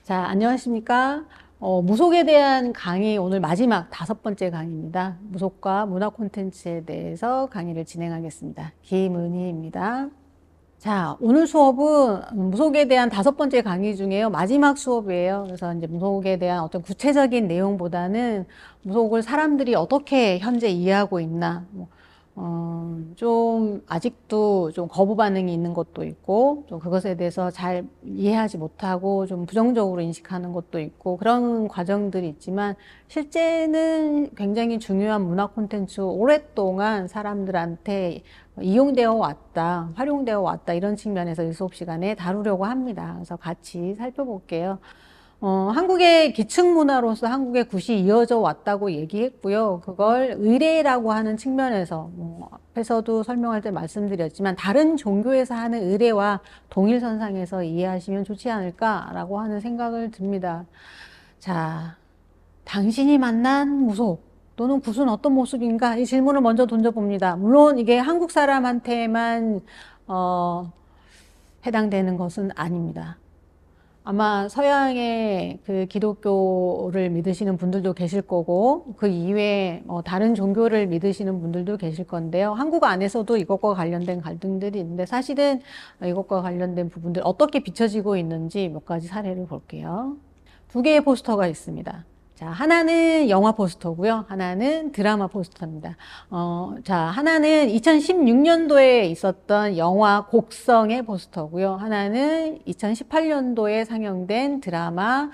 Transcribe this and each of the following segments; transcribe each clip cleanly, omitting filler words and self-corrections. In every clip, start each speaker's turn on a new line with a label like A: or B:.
A: 자, 안녕하십니까? 무속에 대한 강의 오늘 마지막 5번째 강의입니다. 무속과 문화 콘텐츠에 대해서 강의를 진행하겠습니다. 김은희입니다. 자, 오늘 수업은 무속에 대한 5번째 강의 중에요. 마지막 수업이에요. 그래서 이제 무속에 대한 어떤 구체적인 내용보다는 무속을 사람들이 어떻게 현재 이해하고 있나, 좀 아직도 좀 거부 반응이 있는 것도 있고, 좀 그것에 대해서 잘 이해하지 못하고 좀 부정적으로 인식하는 것도 있고, 그런 과정들이 있지만, 실제는 굉장히 중요한 문화 콘텐츠 오랫동안 사람들한테 이용되어 왔다, 활용되어 왔다, 이런 측면에서 이 수업 시간에 다루려고 합니다. 그래서 같이 살펴볼게요. 한국의 기층 문화로서 한국의 굿이 이어져 왔다고 얘기했고요. 그걸 의례라고 하는 측면에서, 앞에서도 설명할 때 말씀드렸지만, 다른 종교에서 하는 의례와 동일선상에서 이해하시면 좋지 않을까라고 하는 생각을 듭니다. 자, 당신이 만난 무속 또는 굿은 어떤 모습인가? 이 질문을 먼저 던져봅니다. 물론 이게 한국 사람한테만 해당되는 것은 아닙니다. 아마 서양의 그 기독교를 믿으시는 분들도 계실 거고 그 이외에 다른 종교를 믿으시는 분들도 계실 건데요. 한국 안에서도 이것과 관련된 갈등들이 있는데 사실은 이것과 관련된 부분들 어떻게 비춰지고 있는지 몇 가지 사례를 볼게요. 2개의 포스터가 있습니다. 자, 하나는 영화 포스터고요. 하나는 드라마 포스터입니다. 자, 하나는 2016년도에 있었던 영화 곡성의 포스터고요. 하나는 2018년도에 상영된 드라마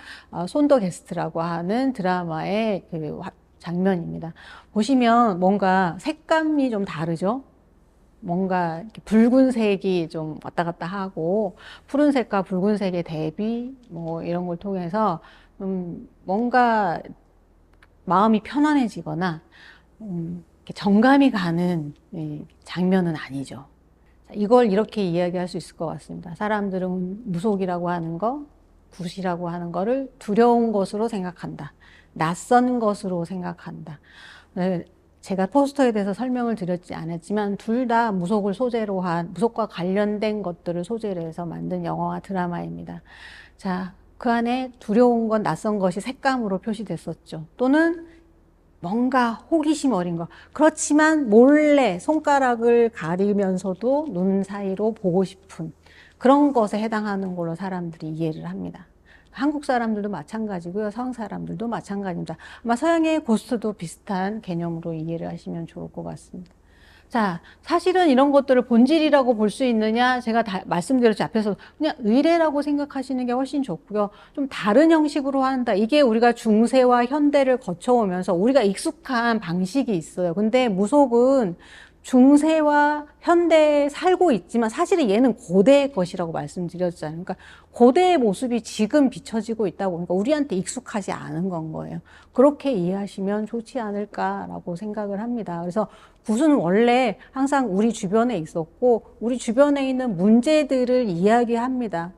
A: 손더 게스트라고 하는 드라마의 그 장면입니다. 보시면 뭔가 색감이 좀 다르죠? 뭔가 붉은색이 좀 왔다 갔다 하고 푸른색과 붉은색의 대비 이런 걸 통해서 뭔가 마음이 편안해지거나 정감이 가는 장면은 아니죠. 이걸 이렇게 이야기할 수 있을 것 같습니다. 사람들은 무속이라고 하는 거, 굿이라고 하는 거를 두려운 것으로 생각한다. 낯선 것으로 생각한다. 제가 포스터에 대해서 설명을 드렸지 않았지만 둘 다 무속을 소재로 한 무속과 관련된 것들을 소재로 해서 만든 영화와 드라마입니다. 자, 그 안에 두려운 건 낯선 것이 색감으로 표시됐었죠. 또는 뭔가 호기심 어린 거. 그렇지만 몰래 손가락을 가리면서도 눈 사이로 보고 싶은 그런 것에 해당하는 걸로 사람들이 이해를 합니다. 한국 사람들도 마찬가지고요. 서양 사람들도 마찬가지입니다. 아마 서양의 고스트도 비슷한 개념으로 이해를 하시면 좋을 것 같습니다. 자, 사실은 이런 것들을 본질이라고 볼 수 있느냐? 제가 말씀드렸죠. 앞에서 그냥 의례라고 생각하시는 게 훨씬 좋고요. 좀 다른 형식으로 한다. 이게 우리가 중세와 현대를 거쳐오면서 우리가 익숙한 방식이 있어요. 근데 무속은 중세와 현대에 살고 있지만 사실은 얘는 고대의 것이라고 말씀드렸잖아요. 그러니까 고대의 모습이 지금 비춰지고 있다고 그러니까 우리한테 익숙하지 않은 건 거예요. 그렇게 이해하시면 좋지 않을까라고 생각을 합니다. 그래서 굿은 원래 항상 우리 주변에 있었고 우리 주변에 있는 문제들을 이야기합니다.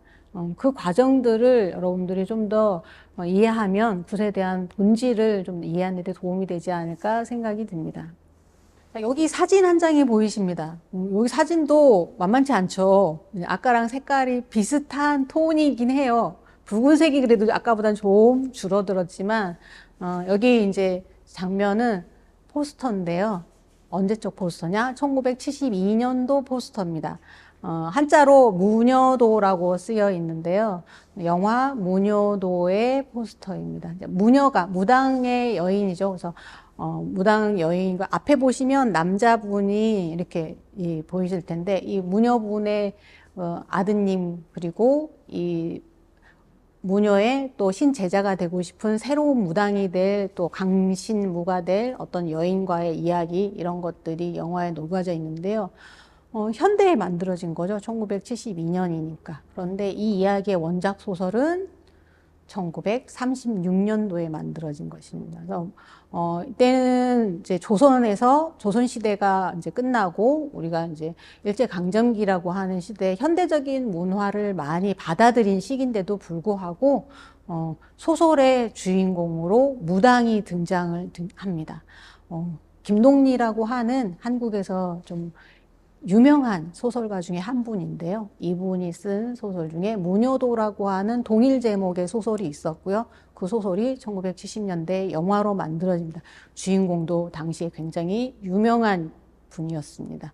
A: 그 과정들을 여러분들이 좀 더 이해하면 굿에 대한 본질을 좀 이해하는 데 도움이 되지 않을까 생각이 듭니다. 여기 사진 한 장이 보이십니다. 여기 사진도 만만치 않죠. 아까랑 색깔이 비슷한 톤이긴 해요. 붉은색이 그래도 아까보단 좀 줄어들었지만, 여기 이제 장면은 포스터인데요. 언제적 포스터냐? 1972년도 포스터입니다. 한자로 무녀도라고 쓰여 있는데요. 영화 무녀도의 포스터입니다. 무녀가 무당의 여인이죠. 그래서 무당 여인과 앞에 보시면 남자분이 이렇게 보이실 텐데 이 무녀분의 아드님 그리고 이 무녀의 또 신제자가 되고 싶은 새로운 무당이 될 또 강신무가 될 어떤 여인과의 이야기 이런 것들이 영화에 녹아져 있는데요. 현대에 만들어진 거죠. 1972년이니까. 그런데 이 이야기의 원작 소설은 1936년도에 만들어진 것입니다. 그래서 이때는 이제 조선에서 조선 시대가 이제 끝나고 우리가 이제 일제 강점기라고 하는 시대 현대적인 문화를 많이 받아들인 시기인데도 불구하고 소설의 주인공으로 무당이 등장을 합니다. 김동리라고 하는 한국에서 좀 유명한 소설가 중에 한 분인데요. 이분이 쓴 소설 중에 무녀도라고 하는 동일 제목의 소설이 있었고요. 그 소설이 1970년대 영화로 만들어집니다. 주인공도 당시에 굉장히 유명한 분이었습니다.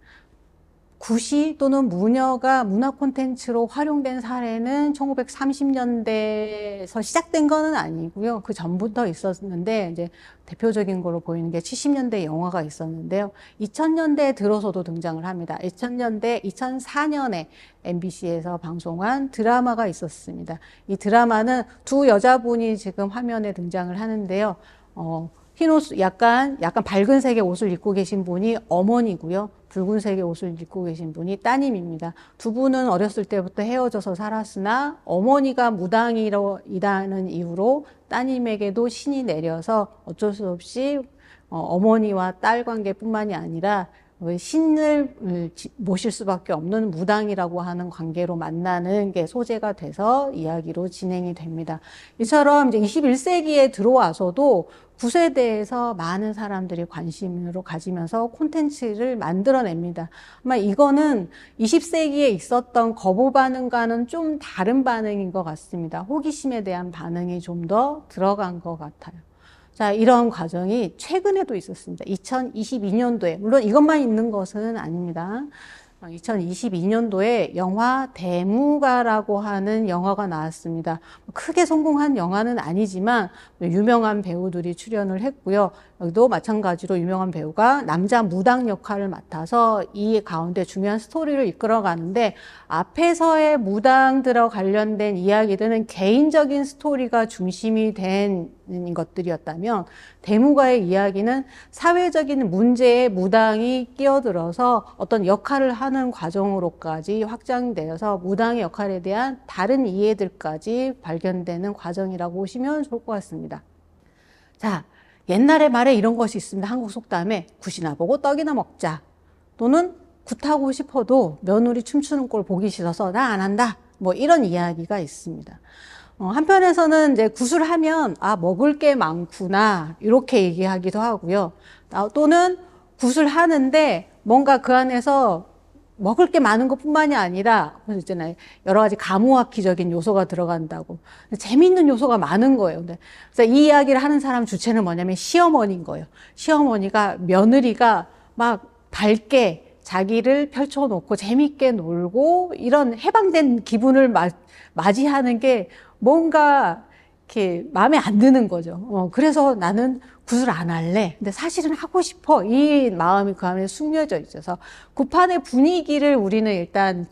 A: 구시 또는 무녀가 문화 콘텐츠로 활용된 사례는 1930년대에서 시작된 거는 아니고요. 그 전부터 있었는데 이제 대표적인 걸로 보이는 게 70년대 영화가 있었는데요. 2000년대에 들어서도 등장을 합니다. 2004년에 MBC에서 방송한 드라마가 있었습니다. 이 드라마는 두 여자분이 지금 화면에 등장을 하는데요. 흰 옷, 약간 밝은 색의 옷을 입고 계신 분이 어머니고요. 붉은색의 옷을 입고 계신 분이 따님입니다. 두 분은 어렸을 때부터 헤어져서 살았으나 어머니가 무당이라는 이유로 따님에게도 신이 내려서 어쩔 수 없이 어머니와 딸 관계뿐만이 아니라 신을 모실 수밖에 없는 무당이라고 하는 관계로 만나는 게 소재가 돼서 이야기로 진행이 됩니다. 이처럼 이제 21세기에 들어와서도 굿에 대해서 많은 사람들이 관심으로 가지면서 콘텐츠를 만들어냅니다. 아마 이거는 20세기에 있었던 거부 반응과는 좀 다른 반응인 것 같습니다. 호기심에 대한 반응이 좀 더 들어간 것 같아요. 자, 이런 과정이 최근에도 있었습니다. 2022년도에, 물론 이것만 있는 것은 아닙니다. 2022년도에 영화 대무가라고 하는 영화가 나왔습니다. 크게 성공한 영화는 아니지만 유명한 배우들이 출연을 했고요. 여기도 마찬가지로 유명한 배우가 남자 무당 역할을 맡아서 이 가운데 중요한 스토리를 이끌어가는데 앞에서의 무당들과 관련된 이야기들은 개인적인 스토리가 중심이 된 것들이었다면 대무가의 이야기는 사회적인 문제에 무당이 끼어들어서 어떤 역할을 하는 과정으로까지 확장되어서 무당의 역할에 대한 다른 이해들까지 발견되는 과정이라고 보시면 좋을 것 같습니다. 자, 옛날에 말에 이런 것이 있습니다. 한국 속담에 굿이나 보고 떡이나 먹자. 또는 굿하고 싶어도 며느리 춤추는 꼴 보기 싫어서 나 안 한다. 뭐 이런 이야기가 있습니다. 한편에서는 이제 굿을 하면 먹을 게 많구나 이렇게 얘기하기도 하고요. 또는 굿을 하는데 뭔가 그 안에서 먹을 게 많은 것뿐만이 아니라 있잖아요. 여러 가지 가무화키적인 요소가 들어간다고. 재미있는 요소가 많은 거예요. 그래서 이 이야기를 하는 사람 주체는 뭐냐면 시어머니인 거예요. 시어머니가 며느리가 막 밝게 자기를 펼쳐놓고 재미있게 놀고 이런 해방된 기분을 맞이하는 게 뭔가 이렇게 마음에 안 드는 거죠. 그래서 나는 굿을 안 할래. 근데 사실은 하고 싶어. 이 마음이 그 안에 숨겨져 있어서 굿판의 분위기를 우리는 일단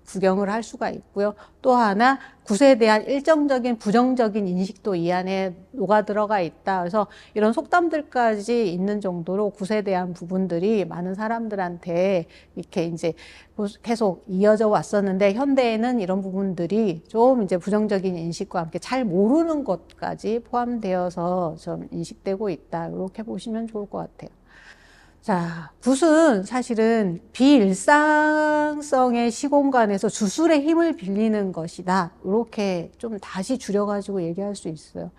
A: 구경을 할 수가 있고요. 또 하나 굿에 대한 일정적인 부정적인 인식도 이 안에 녹아 들어가 있다. 그래서 이런 속담들까지 있는 정도로 굿에 대한 부분들이 많은 사람들한테 이렇게 이제 계속 이어져 왔었는데 현대에는 이런 부분들이 좀 이제 부정적인 인식과 함께 잘 모르는 것까지 포함되어서 좀 인식되고 있다. 이렇게 보시면 좋을 것 같아요. 자, 굿은 사실은 비일상성의 시공간에서 주술의 힘을 빌리는 것이다. 이렇게 좀 다시 줄여가지고 얘기할 수 있어요.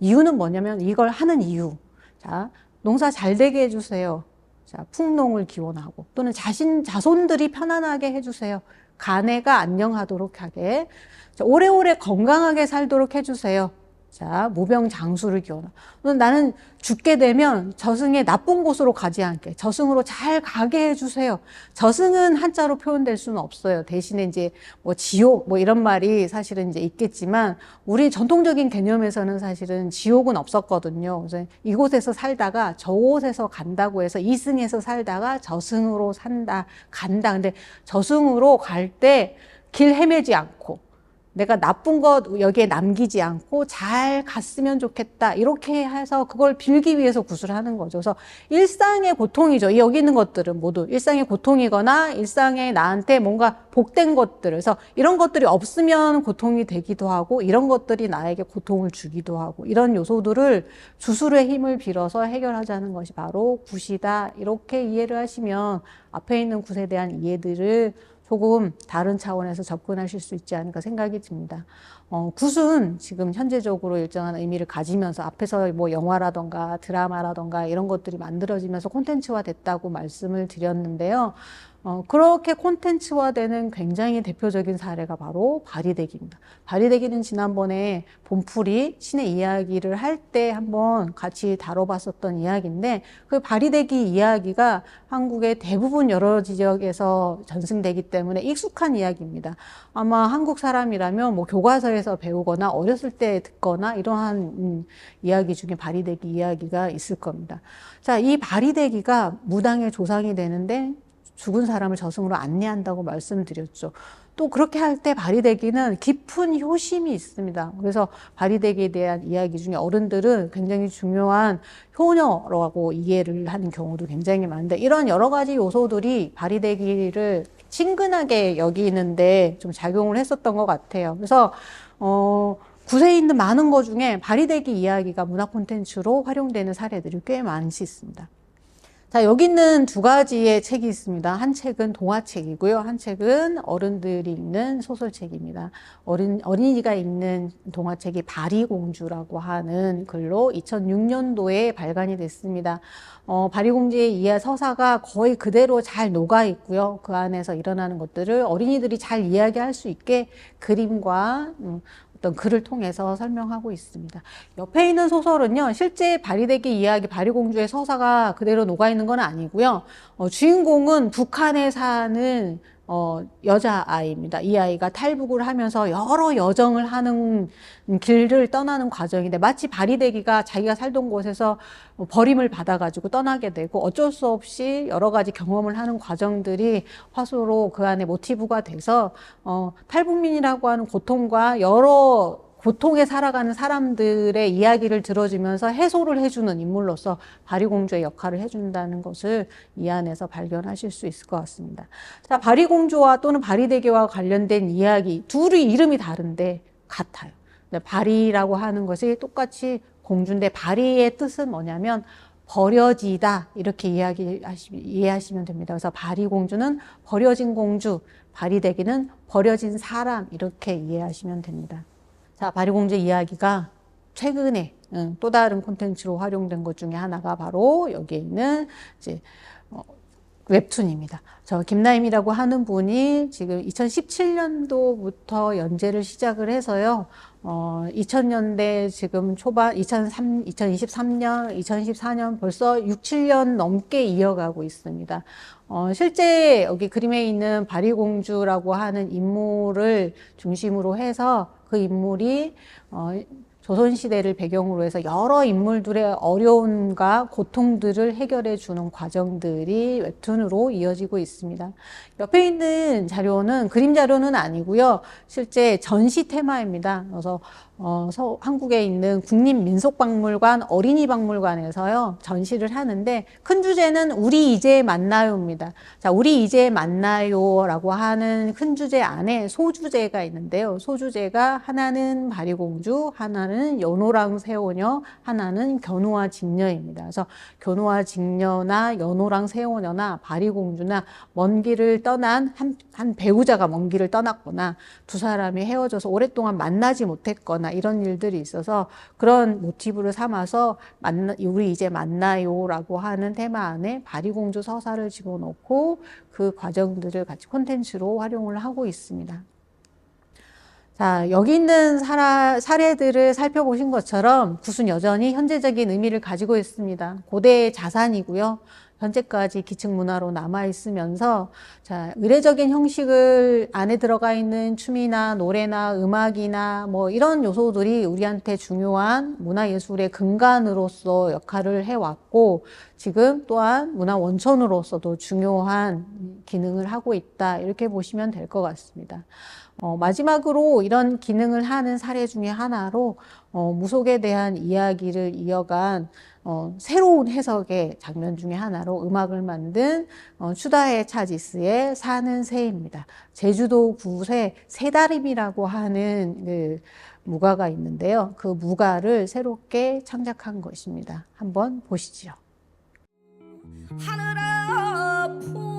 A: 이유는 뭐냐면 이걸 하는 이유. 자, 농사 잘 되게 해주세요. 자, 풍농을 기원하고 또는 자손들이 편안하게 해주세요. 가내가 안녕하도록 하게. 자, 오래오래 건강하게 살도록 해주세요. 자, 무병장수를 기원하고. 나는 죽게 되면 저승의 나쁜 곳으로 가지 않게 저승으로 잘 가게 해주세요. 저승은 한자로 표현될 수는 없어요. 대신에 이제 뭐 지옥 뭐 이런 말이 사실은 이제 있겠지만 우리 전통적인 개념에서는 사실은 지옥은 없었거든요. 그래서 이곳에서 살다가 저곳에서 간다고 해서 이승에서 살다가 저승으로 간다. 근데 저승으로 갈 때 길 헤매지 않고 내가 나쁜 것 여기에 남기지 않고 잘 갔으면 좋겠다. 이렇게 해서 그걸 빌기 위해서 굿을 하는 거죠. 그래서 일상의 고통이죠. 여기 있는 것들은 모두 일상의 고통이거나 일상에 나한테 뭔가 복된 것들. 그래서 이런 것들이 없으면 고통이 되기도 하고 이런 것들이 나에게 고통을 주기도 하고 이런 요소들을 주술의 힘을 빌어서 해결하자는 것이 바로 굿이다. 이렇게 이해를 하시면 앞에 있는 굿에 대한 이해들을 조금 다른 차원에서 접근하실 수 있지 않을까 생각이 듭니다. 굿은 지금 현재적으로 일정한 의미를 가지면서 앞에서 뭐 영화라던가 드라마라던가 이런 것들이 만들어지면서 콘텐츠화 됐다고 말씀을 드렸는데요. 그렇게 콘텐츠화되는 굉장히 대표적인 사례가 바로 바리대기입니다. 바리대기는 지난번에 본풀이 신의 이야기를 할 때 한번 같이 다뤄봤었던 이야기인데 그 바리대기 이야기가 한국의 대부분 여러 지역에서 전승되기 때문에 익숙한 이야기입니다. 아마 한국 사람이라면 뭐 교과서에서 배우거나 어렸을 때 듣거나 이러한 이야기 중에 바리대기 이야기가 있을 겁니다. 자, 이 바리대기가 무당의 조상이 되는데 죽은 사람을 저승으로 안내한다고 말씀드렸죠. 또 그렇게 할 때 바리대기는 깊은 효심이 있습니다. 그래서 바리대기에 대한 이야기 중에 어른들은 굉장히 중요한 효녀라고 이해를 하는 경우도 굉장히 많은데 이런 여러 가지 요소들이 바리대기를 친근하게 여기는데 좀 작용을 했었던 것 같아요. 그래서 굿에 있는 많은 것 중에 바리대기 이야기가 문화 콘텐츠로 활용되는 사례들이 꽤 많이 있습니다. 자, 여기 있는 두 가지의 책이 있습니다. 한 책은 동화책이고요. 한 책은 어른들이 읽는 소설책입니다. 어린이가 읽는 동화책이 바리공주라고 하는 글로 2006년도에 발간이 됐습니다. 바리공주의 서사가 거의 그대로 잘 녹아 있고요. 그 안에서 일어나는 것들을 어린이들이 잘 이야기할 수 있게 그림과 어떤 글을 통해서 설명하고 있습니다. 옆에 있는 소설은요, 실제 바리대기 이야기, 바리공주의 서사가 그대로 녹아있는 건 아니고요. 주인공은 북한에 사는 여자아이입니다. 이 아이가 탈북을 하면서 여러 여정을 하는 길을 떠나는 과정인데 마치 바리대기가 자기가 살던 곳에서 버림을 받아가지고 떠나게 되고 어쩔 수 없이 여러 가지 경험을 하는 과정들이 화소로 그 안에 모티브가 돼서 탈북민이라고 하는 고통과 여러 고통에 살아가는 사람들의 이야기를 들어주면서 해소를 해주는 인물로서 바리공주의 역할을 해준다는 것을 이 안에서 발견하실 수 있을 것 같습니다. 자, 바리공주와 또는 바리대기와 관련된 이야기, 둘이 이름이 다른데 같아요. 바리라고 하는 것이 똑같이 공주인데 바리의 뜻은 뭐냐면 버려지다 이렇게 이해하시면 됩니다. 그래서 바리공주는 버려진 공주, 바리대기는 버려진 사람 이렇게 이해하시면 됩니다. 자, 바리공주 이야기가 최근에 또 다른 콘텐츠로 활용된 것 중에 하나가 바로 여기에 있는 이제 웹툰입니다. 저 김나임이라고 하는 분이 지금 2017년도부터 연재를 시작을 해서요. 2000년대 지금 초반 2023년, 2024년 벌써 6, 7년 넘게 이어가고 있습니다. 실제 여기 그림에 있는 바리공주라고 하는 인물을 중심으로 해서 그 인물이 조선시대를 배경으로 해서 여러 인물들의 어려움과 고통들을 해결해 주는 과정들이 웹툰으로 이어지고 있습니다. 옆에 있는 자료는 그림 자료는 아니고요. 실제 전시 테마입니다. 그래서 한국에 있는 국립민속박물관 어린이박물관에서요 전시를 하는데 큰 주제는 우리 이제 만나요입니다. 자, 우리 이제 만나요라고 하는 큰 주제 안에 소주제가 있는데요. 소주제가 하나는 바리공주, 하나는 연호랑 새오녀, 하나는 견우와 직녀입니다. 그래서 견우와 직녀나 연호랑 새오녀나 바리공주나 먼 길을 떠난 한 배우자가 먼 길을 떠났거나 두 사람이 헤어져서 오랫동안 만나지 못했거나 이런 일들이 있어서 그런 모티브를 삼아서 우리 이제 만나요라고 하는 테마 안에 바리공주 서사를 집어넣고 그 과정들을 같이 콘텐츠로 활용을 하고 있습니다. 자, 여기 있는 사례들을 살펴보신 것처럼 굿은 여전히 현재적인 의미를 가지고 있습니다. 고대의 자산이고요. 현재까지 기층문화로 남아있으면서 자, 의례적인 형식을 안에 들어가 있는 춤이나 노래나 음악이나 뭐 이런 요소들이 우리한테 중요한 문화예술의 근간으로서 역할을 해왔고 지금 또한 문화 원천으로서도 중요한 기능을 하고 있다 이렇게 보시면 될 것 같습니다. 마지막으로 이런 기능을 하는 사례 중에 하나로 무속에 대한 이야기를 이어간 새로운 해석의 장면 중에 하나로 음악을 만든 추다해 차지스의 사는 새입니다. 제주도 굿에 새다림이라고 하는 그 무가가 있는데요. 그 무가를 새롭게 창작한 것입니다. 한번 보시죠. 하늘아 부어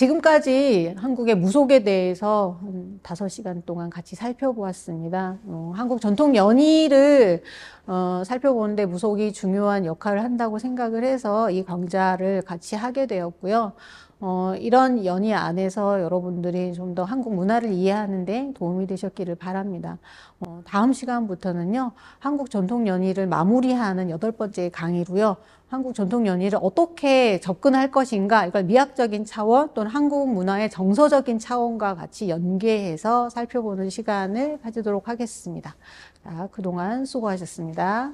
A: 지금까지 한국의 무속에 대해서 한 5시간 동안 같이 살펴보았습니다. 한국 전통 연희를 살펴보는데 무속이 중요한 역할을 한다고 생각을 해서 이 강좌를 같이 하게 되었고요. 이런 연희 안에서 여러분들이 좀 더 한국 문화를 이해하는 데 도움이 되셨기를 바랍니다. 다음 시간부터는요, 한국 전통 연희를 마무리하는 8번째 강의로요, 한국 전통 연희를 어떻게 접근할 것인가, 이걸 미학적인 차원 또는 한국 문화의 정서적인 차원과 같이 연계해서 살펴보는 시간을 가지도록 하겠습니다. 자, 그동안 수고하셨습니다.